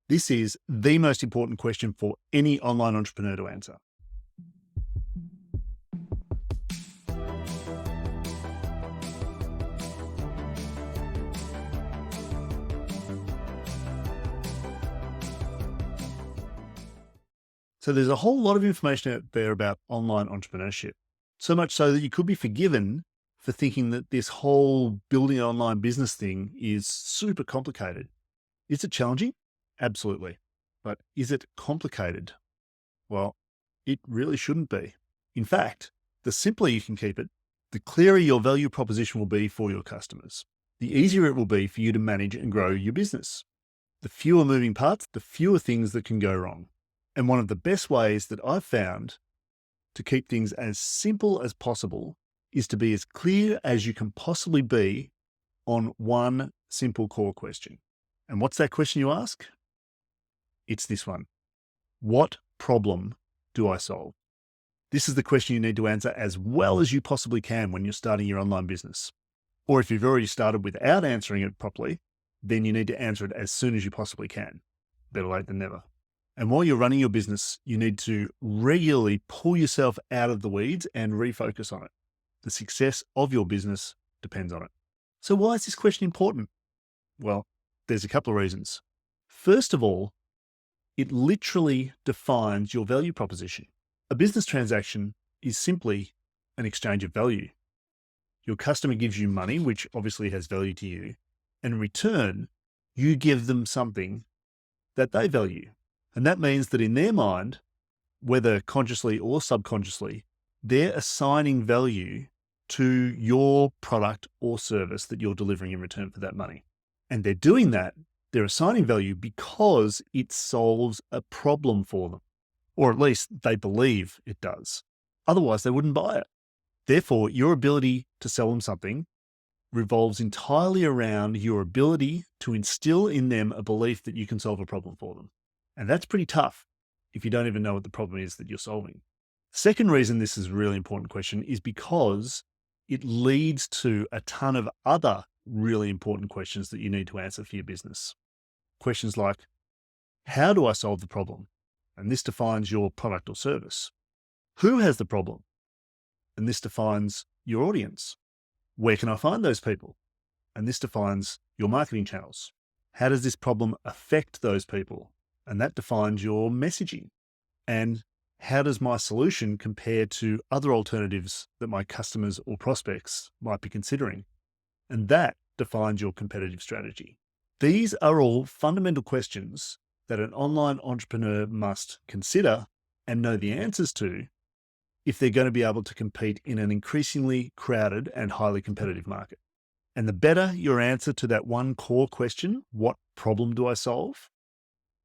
This is the most important question for any online entrepreneur to answer. So there's a whole lot of information out there about online entrepreneurship, so much so that you could be forgiven for thinking that this whole building an online business thing is super complicated. Is it challenging? Absolutely. But is it complicated? Well, it really shouldn't be. In fact, the simpler you can keep it, the clearer your value proposition will be for your customers. The easier it will be for you to manage and grow your business. The fewer moving parts, the fewer things that can go wrong. And one of the best ways that I've found to keep things as simple as possible is to be as clear as you can possibly be on one simple core question. And what's that question you ask? It's this one. What problem do I solve? This is the question you need to answer as well as you possibly can when you're starting your online business. Or if you've already started without answering it properly, then you need to answer it as soon as you possibly can. Better late than never. And while you're running your business, you need to regularly pull yourself out of the weeds and refocus on it. The success of your business depends on it. So why is this question important? Well, there's a couple of reasons. First of all, it literally defines your value proposition. A business transaction is simply an exchange of value. Your customer gives you money, which obviously has value to you, and in return, you give them something that they value. And that means that in their mind, whether consciously or subconsciously, they're assigning value to your product or service that you're delivering in return for that money. And they're doing that, they're assigning value because it solves a problem for them, or at least they believe it does. Otherwise, they wouldn't buy it. Therefore, your ability to sell them something revolves entirely around your ability to instill in them a belief that you can solve a problem for them. And that's pretty tough if you don't even know what the problem is that you're solving. Second reason this is a really important question is because it leads to a ton of other really important questions that you need to answer for your business. Questions like, how do I solve the problem? And this defines your product or service. Who has the problem? And this defines your audience. Where can I find those people? And this defines your marketing channels. How does this problem affect those people? And that defines your messaging. And how does my solution compare to other alternatives that my customers or prospects might be considering? And that defines your competitive strategy. These are all fundamental questions that an online entrepreneur must consider and know the answers to if they're going to be able to compete in an increasingly crowded and highly competitive market. And the better your answer to that one core question, what problem do I solve?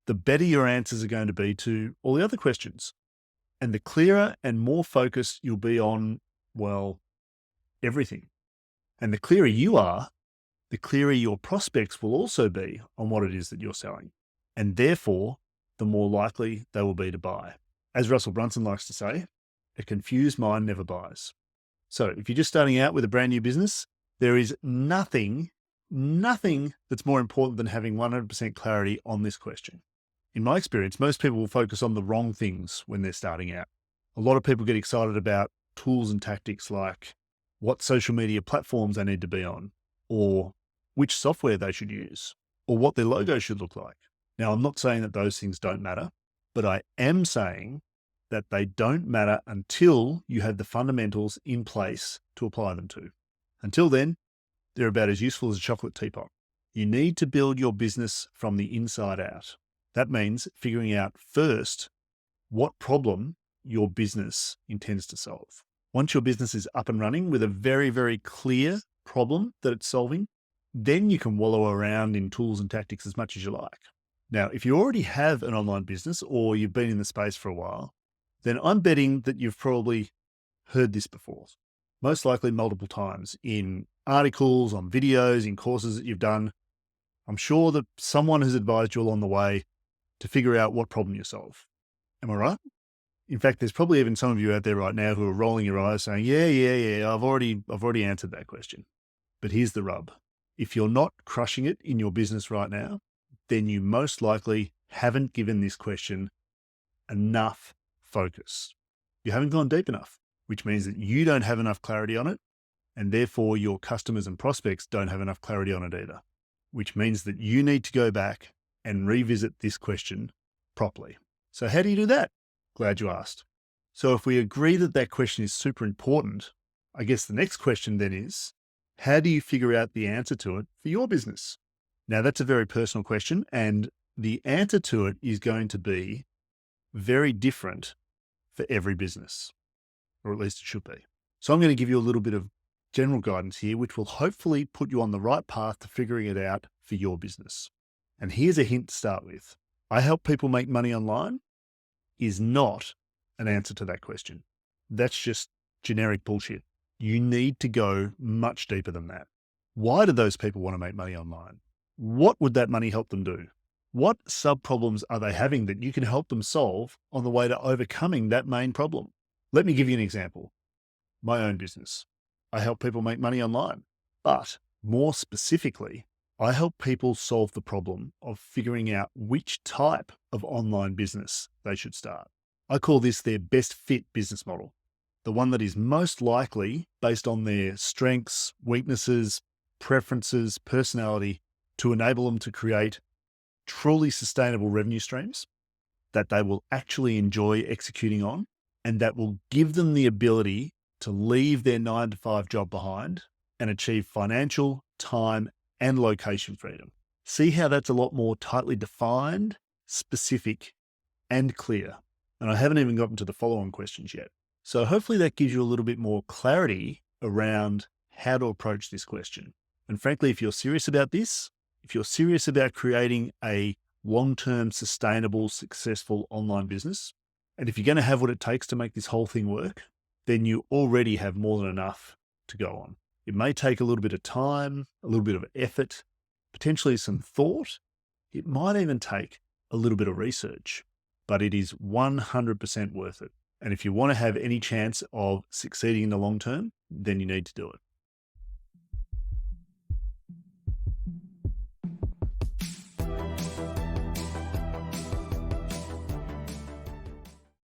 The better your answers are going to be to all the other questions. And the clearer and more focused you'll be on, well, everything. And the clearer you are, the clearer your prospects will also be on what it is that you're selling. And therefore, the more likely they will be to buy. As Russell Brunson likes to say, a confused mind never buys. So if you're just starting out with a brand new business, there is nothing that's more important than having 100% clarity on this question. In my experience, most people will focus on the wrong things when they're starting out. A lot of people get excited about tools and tactics like what social media platforms they need to be on, or which software they should use, or what their logo should look like. Now, I'm not saying that those things don't matter, but I am saying that they don't matter until you have the fundamentals in place to apply them to. Until then, they're about as useful as a chocolate teapot. You need to build your business from the inside out. That means figuring out first what problem your business intends to solve. Once your business is up and running with a very, very clear problem that it's solving, then you can wallow around in tools and tactics as much as you like. Now, if you already have an online business or you've been in the space for a while, then I'm betting that you've probably heard this before, most likely multiple times in articles, on videos, in courses that you've done. I'm sure that someone has advised you along the way to figure out what problem you solve. Am I right? In fact, there's probably even some of you out there right now who are rolling your eyes saying, yeah, I've already answered that question. But here's the rub. If you're not crushing it in your business right now, then you most likely haven't given this question enough focus. You haven't gone deep enough, which means that you don't have enough clarity on it, and therefore your customers and prospects don't have enough clarity on it either, which means that you need to go back and revisit this question properly. So how do you do that? Glad you asked. So if we agree that that question is super important, I guess the next question then is, how do you figure out the answer to it for your business? Now that's a very personal question, and the answer to it is going to be very different for every business, or at least it should be. So I'm going to give you a little bit of general guidance here, which will hopefully put you on the right path to figuring it out for your business. And here's a hint to start with. I help people make money online is not an answer to that question. That's just generic bullshit. You need to go much deeper than that. Why do those people want to make money online? What would that money help them do? What sub-problems are they having that you can help them solve on the way to overcoming that main problem? Let me give you an example. My own business. I help people make money online, but more specifically, I help people solve the problem of figuring out which type of online business they should start. I call this their best fit business model, the one that is most likely based on their strengths, weaknesses, preferences, personality to enable them to create truly sustainable revenue streams that they will actually enjoy executing on, and that will give them the ability to leave their 9-to-5 job behind and achieve financial, time, and location freedom. See how that's a lot more tightly defined, specific, and clear. And I haven't even gotten to the follow-on questions yet. So hopefully that gives you a little bit more clarity around how to approach this question. And frankly, if you're serious about this, if you're serious about creating a long-term, sustainable, successful online business, and if you're going to have what it takes to make this whole thing work, then you already have more than enough to go on. It may take a little bit of time, a little bit of effort, potentially some thought. It might even take a little bit of research, but it is 100% worth it. And if you want to have any chance of succeeding in the long term, then you need to do it.